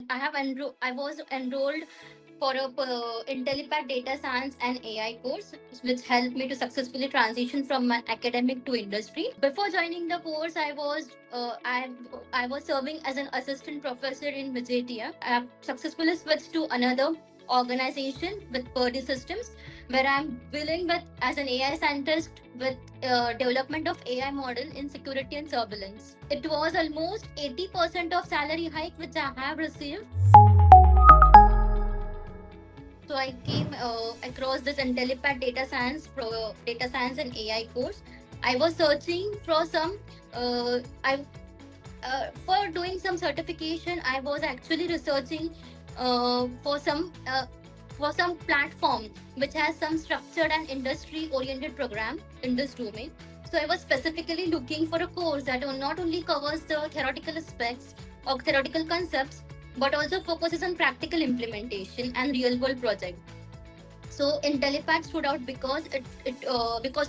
I was enrolled for a IntelliPad Data Science and AI course, which helped me to successfully transition from my academic to industry. Before joining the course, I was serving as an assistant professor in Vijaytia. I have successfully switched to another organization with Purdy Systems, where I'm dealing with as an AI scientist with development of AI model in security and surveillance. It was almost 80% of salary hike which I have received. So I came across this IntelliPad data science and AI course. I was searching for some. I For doing some certification. I was actually researching for some platform which has some structured and industry oriented program in this domain. So I was specifically looking for a course that not only covers the theoretical aspects or theoretical concepts, but also focuses on practical implementation and real world projects. So IntelliPad stood out because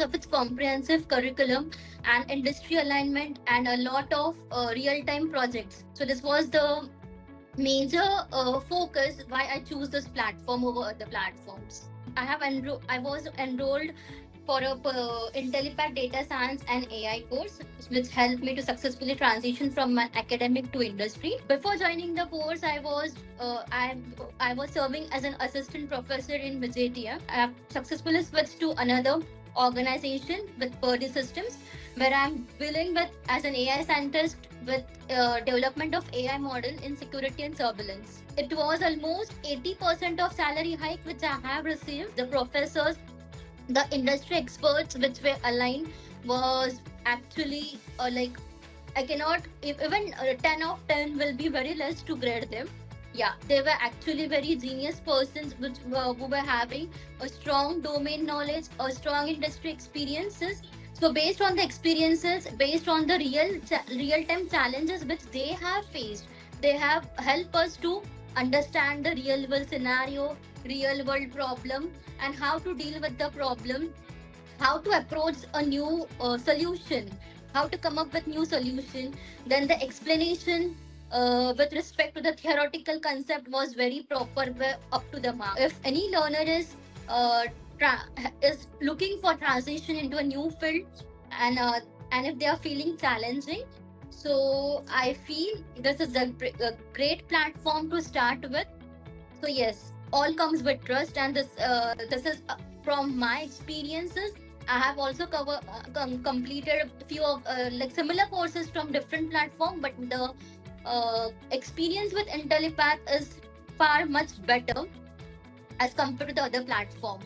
of its comprehensive curriculum and industry alignment and a lot of real time projects. So this was the major focus why I choose this platform over other platforms. I was enrolled for a IntelliPad Data Science and AI course, which helped me to successfully transition from my academic to industry. Before joining the course, I was serving as an assistant professor in Vijaytia. I have successfully switched to another organization with Purdy Systems, where I'm dealing with as an AI scientist with development of AI model in security and surveillance. It was almost 80% of salary hike which I have received. The professors, the industry experts which were aligned was actually like I cannot if even 10 of 10 will be very less to grade them. Yeah, they were actually very genius persons who were having a strong domain knowledge, a strong industry experiences. So based on the experiences, based on the real time challenges which they have faced, they have helped us to understand the real world scenario, real world problem, and how to deal with the problem, how to approach a new solution, how to come up with new solution. Then the explanation with respect to the theoretical concept was very proper, up to the mark. If any learner uh, is looking for transition into a new field, and uh, and if they are feeling challenging, so I feel this is a great platform to start with. So yes, all comes with trust, and this is from my experiences. I have also completed a few of like similar courses from different platform, but the experience with IntelliPath is far much better as compared to the other platform.